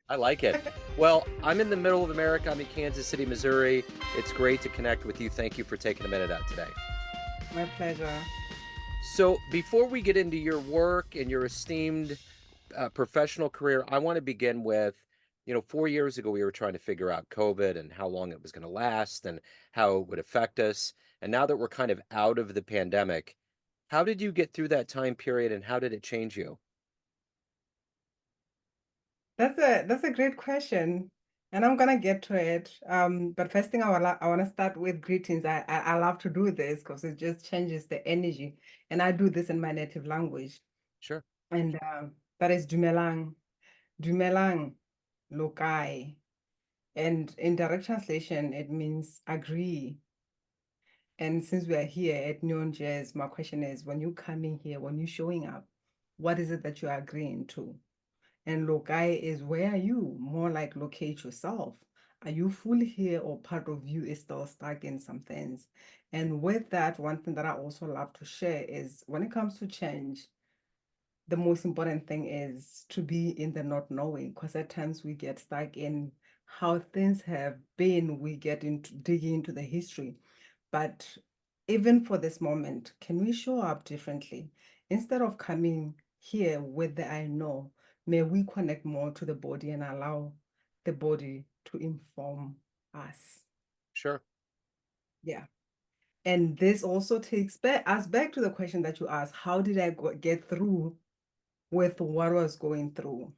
I like it. Well, I'm in the middle of America. I'm in Kansas City, Missouri. It's great to connect with you. Thank you for taking a minute out today. My pleasure. So, before we get into your work and your esteemed professional career, I want to begin with 4 years ago, we were trying to figure out COVID and how long it was going to last and how it would affect us. And now that we're kind of out of the pandemic, how did you get through that time period and how did it change you? That's a great question, and I'm gonna get to it. But first thing I want to start with greetings. I love to do this because it just changes the energy, and I do this in my native language, Sure. and that is Dumelang, Dumelang, Lokai, and in direct translation it means agree. And since we are here at Neon Jazz, my question is: when you coming here, when you showing up, what is it that you are agreeing to? And lokai is where are you? More like locate yourself. Are you fully here or part of you is still stuck in some things? And with that, one thing that I also love to share is when it comes to change, the most important thing is to be in the not knowing, because at times we get stuck in how things have been. We get into digging into the history. But even for this moment, can we show up differently? Instead of coming here with the I know, may we connect more to the body and allow the body to inform us. Sure. Yeah. And this also takes us back to the question that you asked, how did I get through with what I was going through?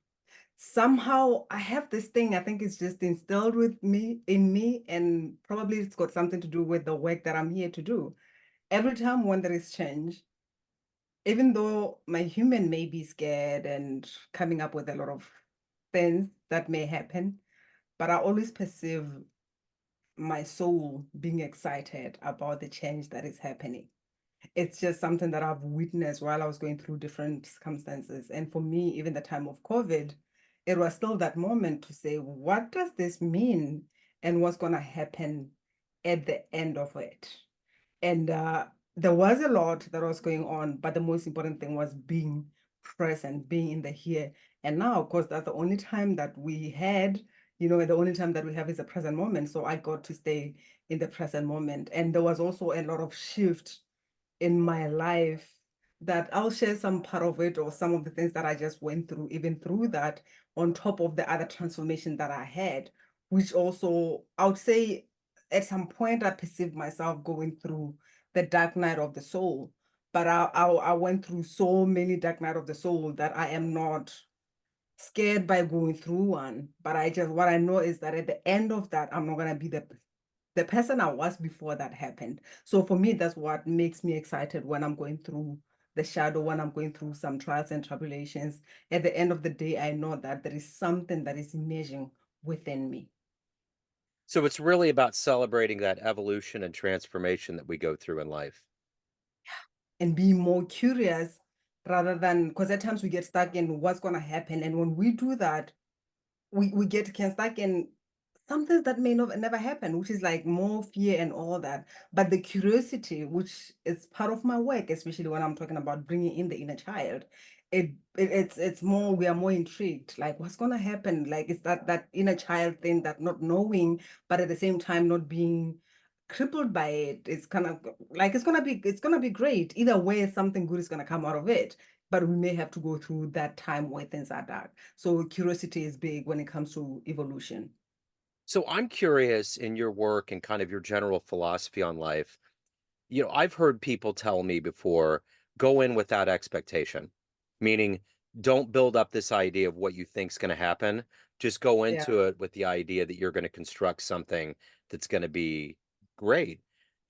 Somehow I have this thing, I think it's just instilled in me, and probably it's got something to do with the work that I'm here to do. Every time when there is change, even though my human may be scared and coming up with a lot of things that may happen, but I always perceive my soul being excited about the change that is happening. It's just something that I've witnessed while I was going through different circumstances. And for me, even the time of COVID, it was still that moment to say, what does this mean? And what's going to happen at the end of it? And there was a lot that was going on, but the most important thing was being present, being in the here. And now, of course, that's the only time that we had, the only time that we have is the present moment. So I got to stay in the present moment. And there was also a lot of shift in my life that I'll share some part of it or some of the things that I just went through, even through that, on top of the other transformation that I had, which also I would say at some point I perceived myself going through the dark night of the soul. But I went through so many dark night of the soul that I am not scared by going through one. But what I know is that at the end of that, I'm not gonna be the person I was before that happened. So for me, that's what makes me excited when I'm going through the shadow, when I'm going through some trials and tribulations. At the end of the day, I know that there is something that is emerging within me. So it's really about celebrating that evolution and transformation that we go through in life. And be more curious rather than, because at times we get stuck in what's going to happen. And when we do that, we can stuck in something that may not never happen, which is like more fear and all that. But the curiosity, which is part of my work, especially when I'm talking about bringing in the inner child, it's more, we are more intrigued. Like what's gonna happen? Like it's that inner child thing, that not knowing, but at the same time not being crippled by it. It's kind of like it's gonna be great. Either way, something good is gonna come out of it. But we may have to go through that time where things are dark. So curiosity is big when it comes to evolution. So I'm curious in your work and kind of your general philosophy on life. I've heard people tell me before, go in without expectation, meaning don't build up this idea of what you think's going to happen. Just go Yeah. into it with the idea that you're going to construct something that's going to be great.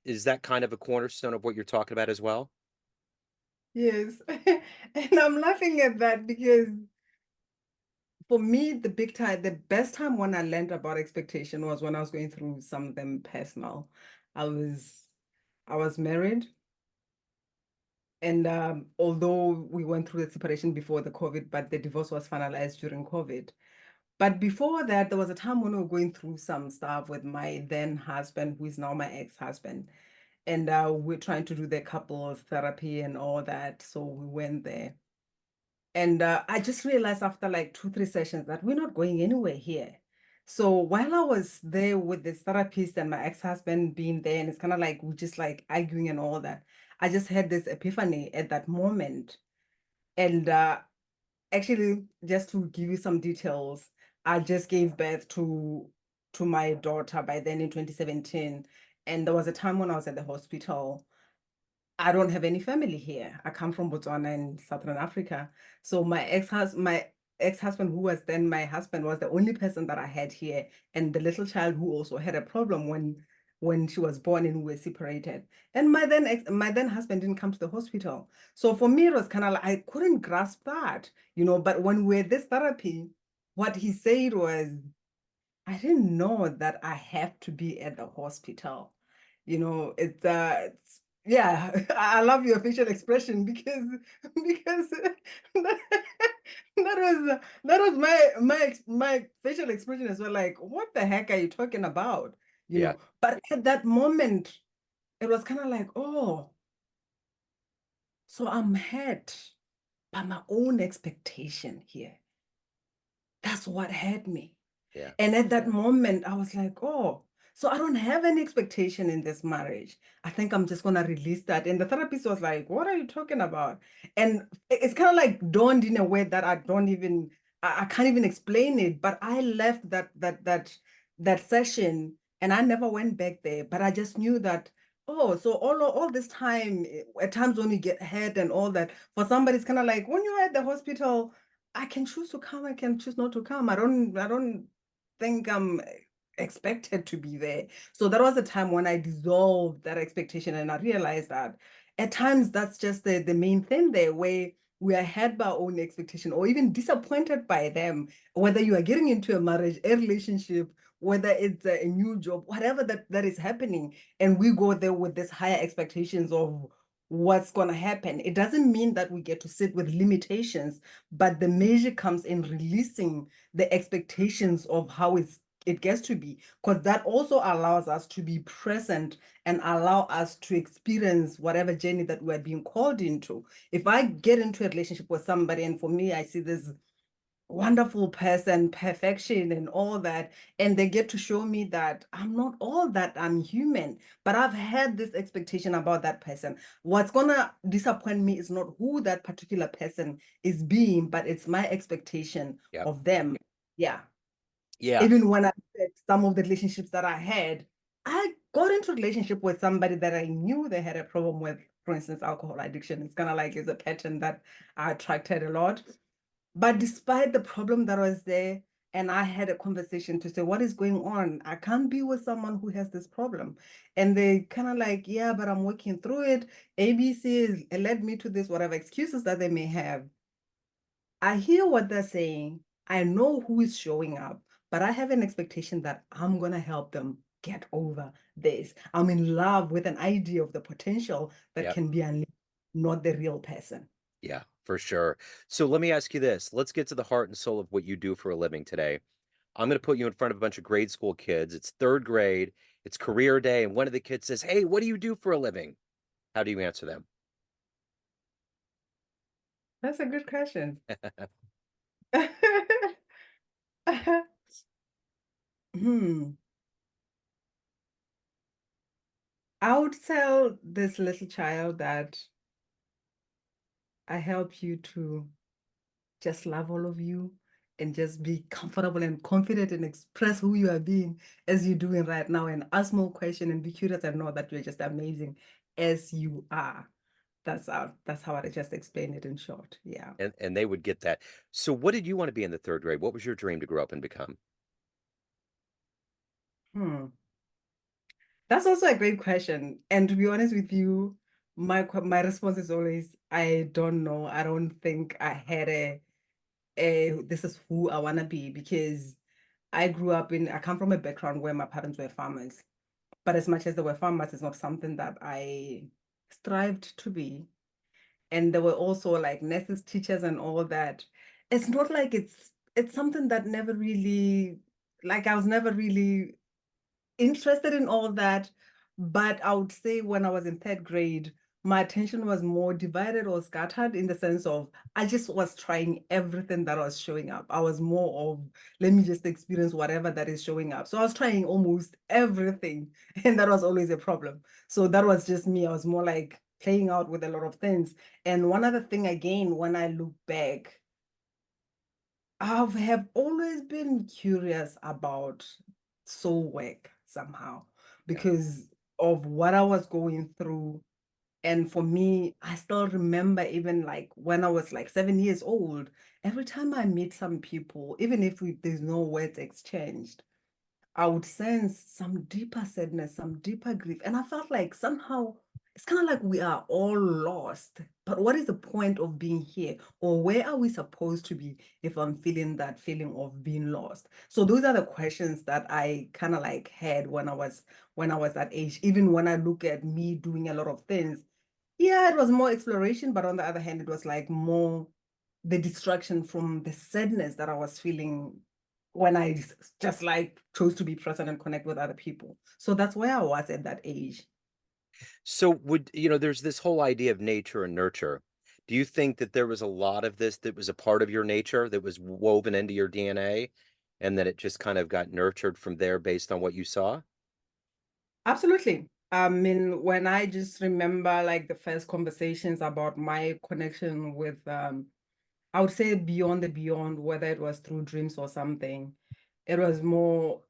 Is that kind of a cornerstone of what you're talking about as well? Yes. And I'm laughing at that because for me, the best time when I learned about expectation was when I was going through some of them personal. I was I was married, and although we went through the separation before the COVID, but the divorce was finalized during COVID. But before that, there was a time when we were going through some stuff with my then husband, who is now my ex-husband. And we're trying to do the couple therapy and all that. So we went there. And I just realized after like 2, 3 sessions that we're not going anywhere here. So while I was there with this therapist and my ex-husband being there, and it's kind of like we're just like arguing and all that, I just had this epiphany at that moment. And actually, just to give you some details, I just gave birth to my daughter by then in 2017. And there was a time when I was at the hospital. I don't have any family here. I come from Botswana in Southern Africa. So my ex-husband, who was then my husband, was the only person that I had here, and the little child who also had a problem when she was born and we were separated. And my then husband didn't come to the hospital. So for me, it was kind of like I couldn't grasp that, but when we were at this therapy, what he said was, I didn't know that I have to be at the hospital. It's yeah, I love your facial expression because that was my facial expression as well. Like, what the heck are you talking about? Yeah. But at that moment, it was kind of like, oh, so I'm hurt by my own expectation here. That's what hurt me. Yeah. And at that moment, I was like, oh, so I don't have any expectation in this marriage. I think I'm just gonna release that. And the therapist was like, what are you talking about? And it's kind of like dawned in a way that I can't even explain it. But I left that session and I never went back there. But I just knew that, oh, so all this time, at times when you get hurt and all that, for somebody, it's kind of like when you're at the hospital, I can choose to come, I can choose not to come. I don't think I'm expected to be there. So that was a time when I dissolved that expectation and I realized that at times that's just the main thing there, where we are held by our own expectation or even disappointed by them, whether you are getting into a marriage, a relationship, whether it's a new job, whatever that is happening, and we go there with this higher expectations of what's going to happen. It doesn't mean that we get to sit with limitations, but the measure comes in releasing the expectations of how it gets to be, because that also allows us to be present and allow us to experience whatever journey that we're being called into. If I get into a relationship with somebody, and for me, I see this wonderful person, perfection and all that, and they get to show me that I'm not all that, I'm human, but I've had this expectation about that person. What's gonna disappoint me is not who that particular person is being, but it's my expectation Yep. of them. Yeah. Yeah. Even when I said some of the relationships that I had, I got into a relationship with somebody that I knew they had a problem with, for instance, alcohol addiction. It's kind of like it's a pattern that I attracted a lot. But despite the problem that was there, and I had a conversation to say, what is going on? I can't be with someone who has this problem. And they kind of like, yeah, but I'm working through it. ABC led me to this, whatever excuses that they may have. I hear what they're saying. I know who is showing up, but I have an expectation that I'm going to help them get over this. I'm in love with an idea of the potential that Yep. can be unleashed, not the real person. Yeah, for sure. So let me ask you this. Let's get to the heart and soul of what you do for a living today. I'm going to put you in front of a bunch of grade school kids. It's third grade. It's career day. And one of the kids says, hey, what do you do for a living? How do you answer them? That's a good question. Hmm. I would tell this little child that I help you to just love all of you and just be comfortable and confident and express who you are being as you're doing right now and ask more questions and be curious and know that you're just amazing as you are. That's how I just explain it in short. Yeah. And they would get that. So what did you want to be in the third grade? What was your dream to grow up and become? Hmm. That's also a great question. And to be honest with you, my response is always, I don't know. I don't think I had this is who I want to be, because I come from a background where my parents were farmers. But as much as they were farmers, it's not something that I strived to be. And there were also like nurses, teachers, and all that. It's not like it's something that never really, like I was never really interested in all that. But I would say when I was in third grade, my attention was more divided or scattered in the sense of I just was trying everything that was showing up. I was more of, let me just experience whatever that is showing up. So I was trying almost everything, and that was always a problem. So that was just me. I was more like playing out with a lot of things. And one other thing, again, when I look back, I have always been curious about soul work somehow Yeah. because of what I was going through. And for me, I still remember even like when I was like 7 years old, every time I meet some people, even if there's no words exchanged, I would sense some deeper sadness, some deeper grief. And I felt like somehow it's kind of like we are all lost. But what is the point of being here? Or where are we supposed to be if I'm feeling that feeling of being lost? So those are the questions that I kind of like had when I was that age. Even when I look at me doing a lot of things, yeah, it was more exploration, but on the other hand, it was like more the distraction from the sadness that I was feeling when I just like chose to be present and connect with other people. So that's where I was at that age. So there's this whole idea of nature and nurture. Do you think that there was a lot of this that was a part of your nature that was woven into your DNA and that it just kind of got nurtured from there based on what you saw? Absolutely. I mean, when I just remember like the first conversations about my connection with, I would say beyond the beyond, whether it was through dreams or something, it was more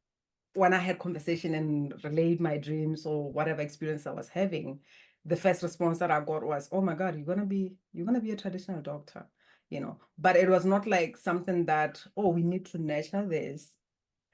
when I had conversation and relayed my dreams or whatever experience I was having, the first response that I got was, "Oh my God, you're gonna be a traditional doctor," you know. But it was not like something that, oh, we need to nurture this.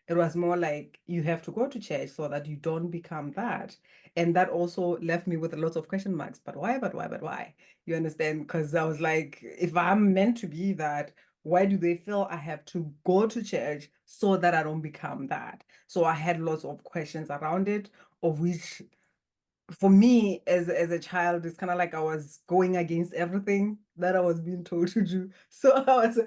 It was more like you have to go to church so that you don't become that. And that also left me with a lot of question marks. But why? But why? But why? You understand? Because I was like, if I'm meant to be that, why do they feel I have to go to church so that I don't become that? So I had lots of questions around it, of which for me as a child, it's kind of like I was going against everything that I was being told to do. So I was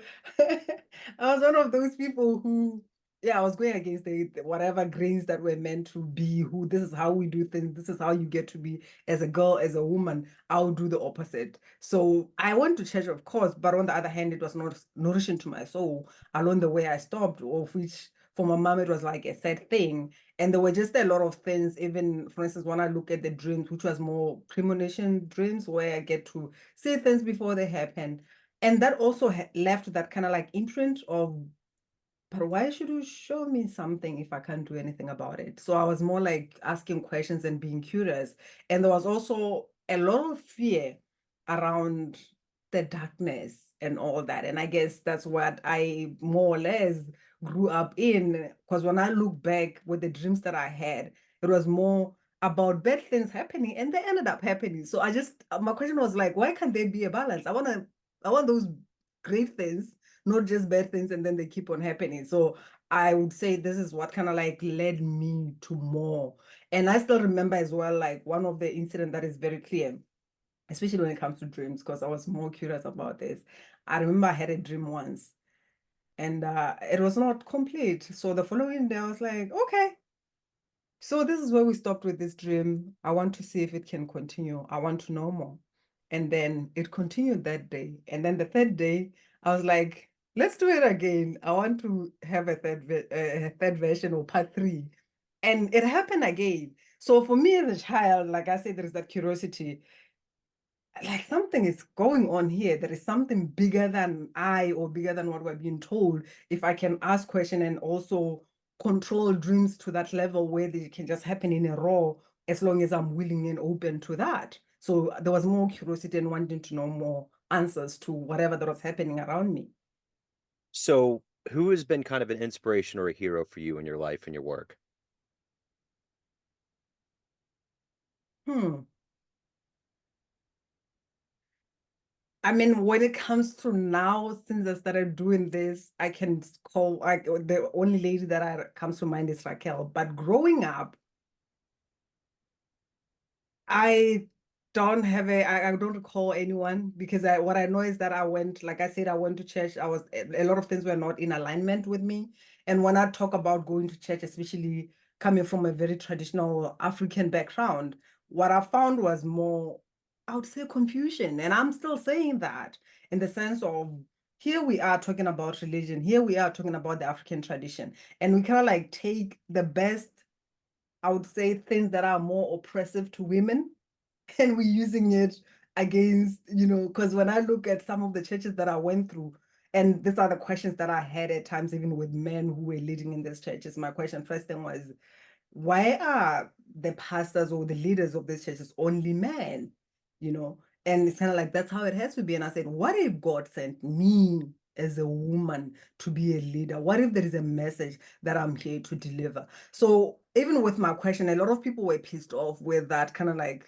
I was one of those people who, yeah, I was going against the whatever grains that were meant to be, who this is how we do things, this is how you get to be as a girl, as a woman. I'll do the opposite. So I went to church, of course, but on the other hand, it was not nourishing to my soul along the way I stopped, of which for my mom it was like a sad thing. And there were just a lot of things, even for instance, when I look at the dreams, which was more premonition dreams, where I get to see things before they happen. And that also left that kind of like imprint of, but why should you show me something if I can't do anything about it? So I was more like asking questions and being curious. And there was also a lot of fear around the darkness and all that. And I guess that's what I more or less grew up in. Because when I look back with the dreams that I had, it was more about bad things happening and they ended up happening. So I just, my question was like, why can't there be a balance? I want those great things, not just bad things, and then they keep on happening. So I would say this is what kind of like led me to more. And I still remember as well, like one of the incident that is very clear, especially when it comes to dreams, because I was more curious about this. I remember I had a dream once and it was not complete. So the following day I was like, okay, so this is where we stopped with this dream. I want to see if it can continue. I want to know more. And then it continued that day. And then the third day, I was like, let's do it again. I want to have a third version or part three. And it happened again. So for me as a child, like I said, there is that curiosity, like something is going on here. There is something bigger than I or bigger than what we're being told. If I can ask question and also control dreams to that level where they can just happen in a row, as long as I'm willing and open to that. So there was more curiosity and wanting to know more answers to whatever that was happening around me. So, who has been kind of an inspiration or a hero for you in your life and your work? Hmm. I mean, when it comes to now, since I started doing this, I can call like the only lady that I comes to mind is Raquel. But growing up, I I don't recall anyone because what I know is that I went, like I said, I went to church. A lot of things were not in alignment with me. And when I talk about going to church, especially coming from a very traditional African background, what I found was more I would say confusion. And I'm still saying that in the sense of here we are talking about religion, here we are talking about the African tradition, and we kind of like take the best, I would say, things that are more oppressive to women, and we're using it against, because when I look at some of the churches that I went through, and these are the questions that I had at times, even with men who were leading in these churches. My question first thing was, why are the pastors or the leaders of these churches only men? You know, and it's kind of like that's how it has to be. And I said, what if God sent me as a woman to be a leader? What if there is a message that I'm here to deliver? So even with my question, a lot of people were pissed off with that kind of like,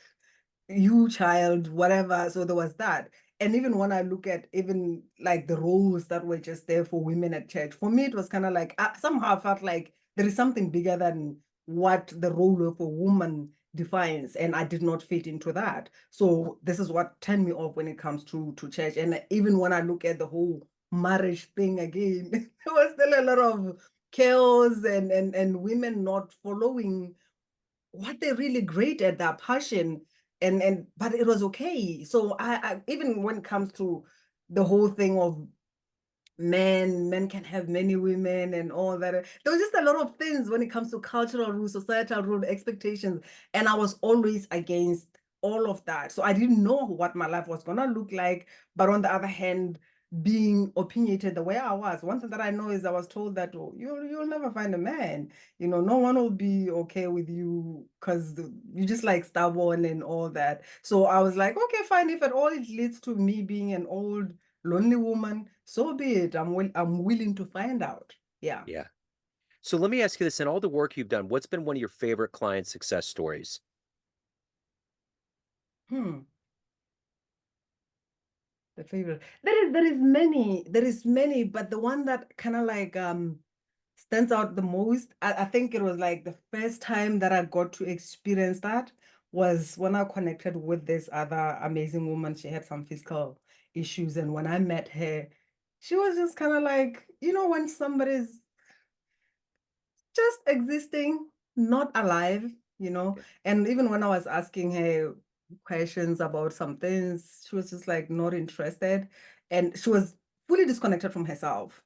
you child, whatever. So there was that. And even when I look at even like the roles that were just there for women at church, for me, it was kind of like, somehow I felt like there is something bigger than what the role of a woman defines. And I did not fit into that. So this is what turned me off when it comes to church. And even when I look at the whole marriage thing again, there was still a lot of chaos and women not following what they're really great at, their passion, and but it was okay. So I even when it comes to the whole thing of men can have many women and all that, there was just a lot of things when it comes to cultural rules, societal rule, expectations, and I was always against all of that. So I didn't know what my life was gonna look like, but on the other hand, being opinionated the way I was, one thing that I know is I was told that, oh, you'll never find a man, no one will be okay with you because you just like stubborn and all that. So I was like, okay, fine, if at all it leads to me being an old lonely woman, so be it. I'm willing to find out. Yeah. Yeah. So let me ask you this, in all the work you've done, what's been one of your favorite client success stories? Hmm. The favorite. There is many, but the one that kind of like stands out the most, I think it was like the first time that I got to experience that was when I connected with this other amazing woman. She had some physical issues, and when I met her, she was just kind of like, when somebody's just existing, not alive, you know. Yeah. And even when I was asking her questions about some things, she was just like not interested. And she was fully disconnected from herself.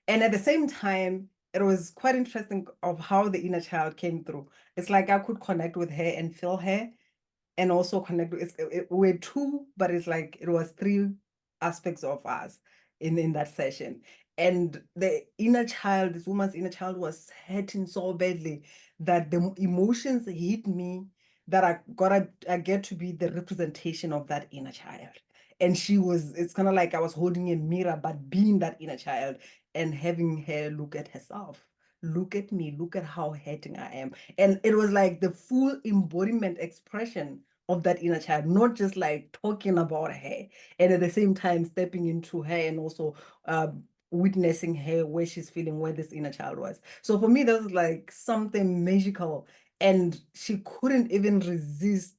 And at the same time, it was quite interesting of how the inner child came through. It's like I could connect with her and feel her and also connect with we're two, but it's like it was three aspects of us in that session. And the inner child, this woman's inner child, was hurting so badly that the emotions hit me, that I get to be the representation of that inner child. And it's kind of like I was holding a mirror, but being that inner child and having her look at herself. Look at me, look at how hurting I am. And it was like the full embodiment expression of that inner child, not just like talking about her, and at the same time stepping into her and also witnessing her where she's feeling, where this inner child was. So for me, that was like something magical, and she couldn't even resist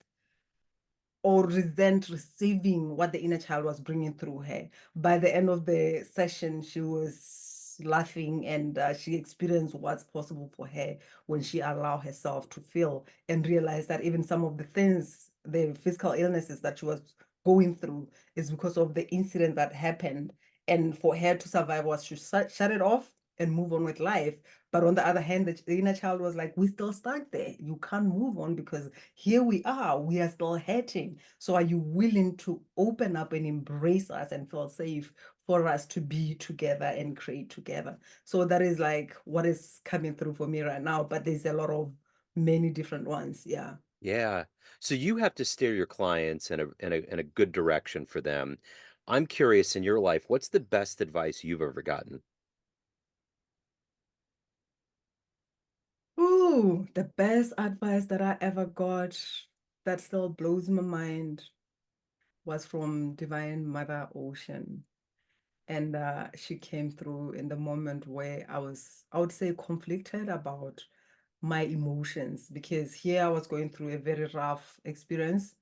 or resent receiving what the inner child was bringing through her. By the end of the session, she was laughing, and she experienced what's possible for her when she allowed herself to feel and realize that even some of the things, the physical illnesses that she was going through, is because of the incident that happened. And for her to survive was to shut it off and move on with life. But on the other hand, the inner child was like, we're still stuck there. You can't move on because here we are still hurting. So are you willing to open up and embrace us and feel safe for us to be together and create together? So that is like what is coming through for me right now, but there's a lot of many different ones. Yeah. Yeah. So you have to steer your clients in a good direction for them. I'm curious, in your life, what's the best advice you've ever gotten? Ooh, the best advice that I ever got that still blows my mind was from Divine Mother Ocean. And she came through in the moment where I would say, conflicted about my emotions, because here I was going through a very rough experience.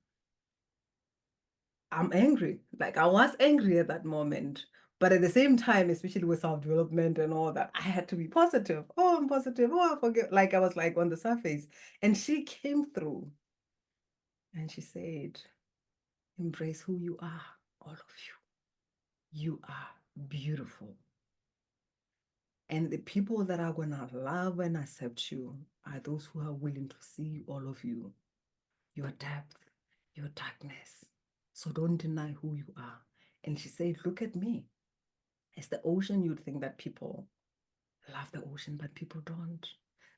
I'm angry. Like I was angry at that moment. But at the same time, especially with self-development and all that, I had to be positive. Oh, I'm positive. Oh, I forget. Like I was like on the surface. And she came through and she said, Embrace who you are, all of you. You are beautiful. And the people that are going to love and accept you are those who are willing to see all of you, your depth, your darkness. So don't deny who you are. And she said, look at me. It's the ocean. You'd think that people love the ocean, but people don't.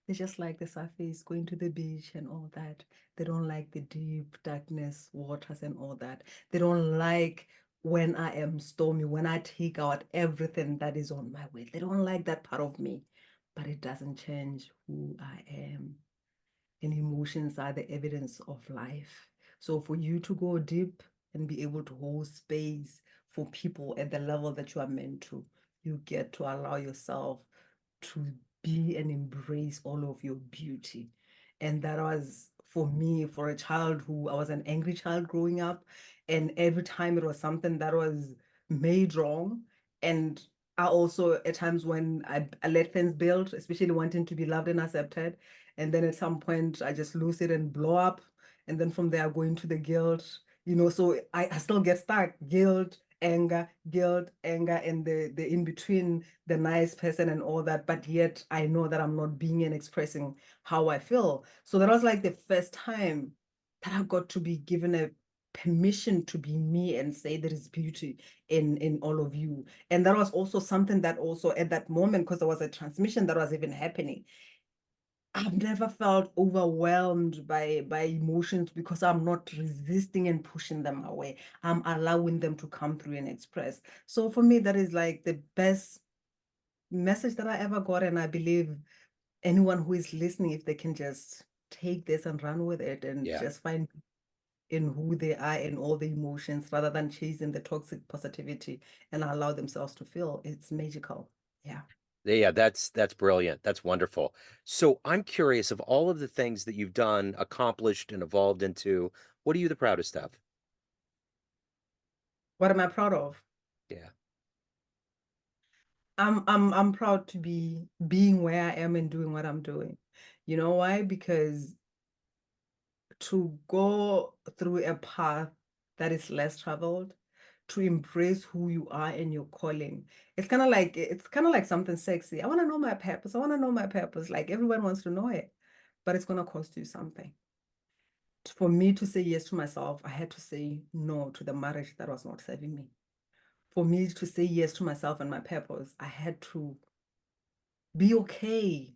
They just like the surface, going to the beach and all that. They don't like the deep darkness, waters and all that. They don't like when I am stormy, when I take out everything that is on my way. They don't like that part of me, but it doesn't change who I am. And emotions are the evidence of life. So for you to go deep and be able to hold space for people at the level that you are meant to, you get to allow yourself to be and embrace all of your beauty. And that was for me, for a child who I was an angry child growing up. And every time it was something that was made wrong. And I also, at times when I let things build, especially wanting to be loved and accepted, and then at some point I just lose it and blow up, and then from there I go into the guilt, so I still get stuck, guilt, anger, and the in between, the nice person and all that, but yet I know that I'm not being and expressing how I feel. So that was like the first time that I got to be given a permission to be me and say there is beauty in all of you. And that was also something that also at that moment, because there was a transmission that was even happening, I've never felt overwhelmed by emotions because I'm not resisting and pushing them away. I'm allowing them to come through and express. So for me, that is like the best message that I ever got. And I believe anyone who is listening, if they can just take this and run with it and Yeah. just find in who they are and all the emotions rather than chasing the toxic positivity and allow themselves to feel, it's magical. Yeah. Yeah, that's brilliant. That's wonderful. So I'm curious of all of the things that you've done, accomplished, and evolved into, what are you the proudest of? What am I proud of? Yeah. I'm proud to be being where I am and doing what I'm doing. You know why? Because to go through a path that is less traveled, to embrace who you are and your calling. It's kind of like something sexy. I want to know my purpose. I want to know my purpose. Like everyone wants to know it, but it's gonna cost you something. For me to say yes to myself, I had to say no to the marriage that was not serving me. For me to say yes to myself and my purpose, I had to be okay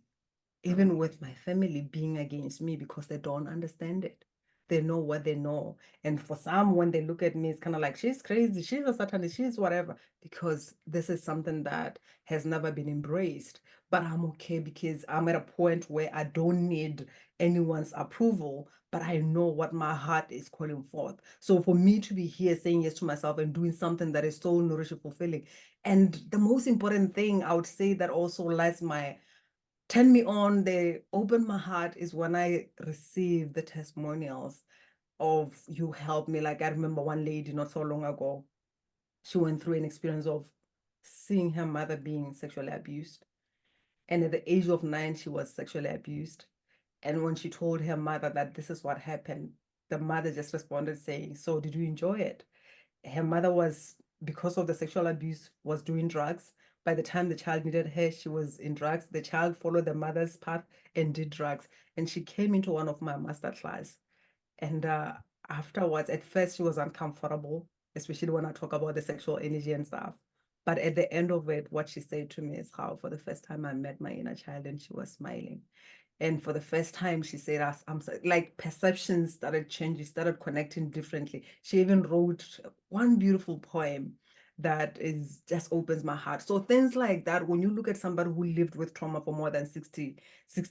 even with my family being against me because they don't understand it. They know what they know. And for some, when they look at me, it's kind of like, she's crazy, she's a satanist, she's whatever, because this is something that has never been embraced. But I'm okay because I'm at a point where I don't need anyone's approval, but I know what my heart is calling forth. So for me to be here saying yes to myself and doing something that is so nourishing, fulfilling. And the most important thing I would say that also lies my turn me on, they open my heart is when I receive the testimonials of you help me. Like I remember one lady not so long ago, she went through an experience of seeing her mother being sexually abused. And at the age of 9, she was sexually abused. And when she told her mother that this is what happened, the mother just responded saying, so did you enjoy it? Her mother was, because of the sexual abuse, was doing drugs. By the time the child needed her, she was in drugs. The child followed the mother's path and did drugs. And she came into one of my master class. And afterwards, at first, she was uncomfortable, especially when I talk about the sexual energy and stuff. But at the end of it, what she said to me is how, for the first time, I met my inner child and she was smiling. And for the first time, she said, like perceptions started changing, started connecting differently. She even wrote one beautiful poem that is just opens my heart. So things like that, when you look at somebody who lived with trauma for more than 60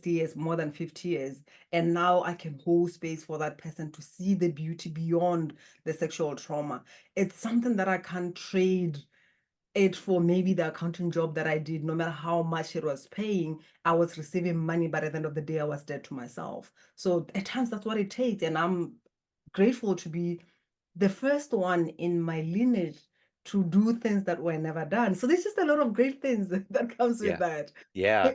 years, more than 50 years, and now I can hold space for that person to see the beauty beyond the sexual trauma. It's something that I can't trade it for maybe the accounting job that I did, no matter how much it was paying, I was receiving money, but at the end of the day, I was dead to myself. So at times that's what it takes. And I'm grateful to be the first one in my lineage to do things that were never done. So there's just a lot of great things that comes with Yeah. that. Yeah,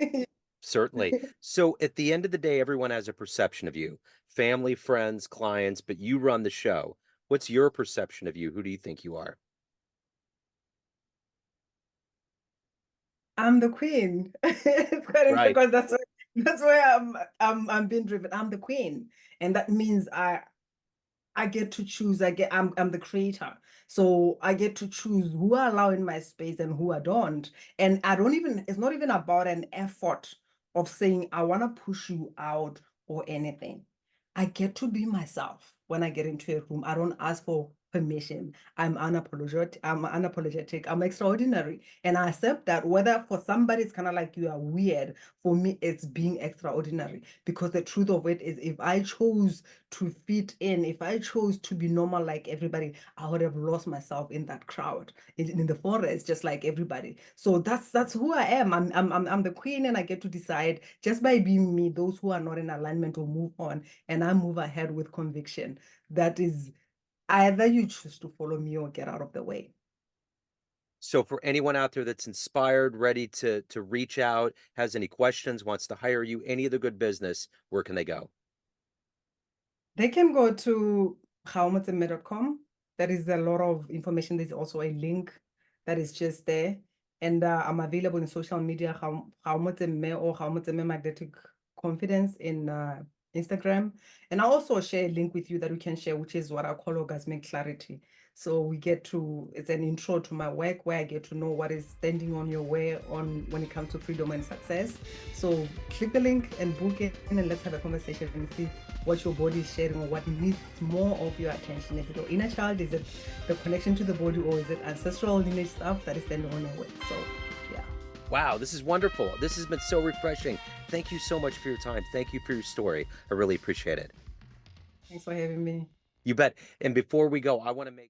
certainly. So at the end of the day, everyone has a perception of you, family, friends, clients, but you run the show. What's your perception of you? Who do you think you are? I'm the queen. It's kind of Right. because that's where I'm being driven. I'm the queen, and that means I get to choose. I'm the creator. So I get to choose who I allow in my space and who I don't. And I don't even, it's not even about an effort of saying I want to push you out or anything. I get to be myself when I get into a room. I don't ask for permission. I'm unapologetic. I'm extraordinary. And I accept that whether for somebody it's kind of like you are weird, for me it's being extraordinary. Because the truth of it is if I chose to fit in, if I chose to be normal like everybody, I would have lost myself in that crowd, in the forest, just like everybody. So that's who I am. I'm the queen, and I get to decide just by being me. Those who are not in alignment will move on, and I move ahead with conviction. That is either you choose to follow me or get out of the way. So for anyone out there that's inspired, ready to reach out, has any questions, wants to hire you, any of the good business, where can they go? They can go to gaomotsemme.com. There is a lot of information. There's also a link that is just there. And I'm available in social media, Gao Motsemme or Gao Motsemme Magnetic Confidence in Instagram. And I also share a link with you that we can share, which is what I call orgasmic clarity. So it's an intro to my work where I get to know what is standing on your way on when it comes to freedom and success. So click the link and book it and let's have a conversation and see what your body is sharing or what needs more of your attention. Is it your inner child? Is it the connection to the body, or is it ancestral lineage stuff that is standing on your way? So yeah. Wow, this is wonderful. This has been so refreshing. Thank you so much for your time. Thank you for your story. I really appreciate it. Thanks for having me. You bet. And before we go, I want to make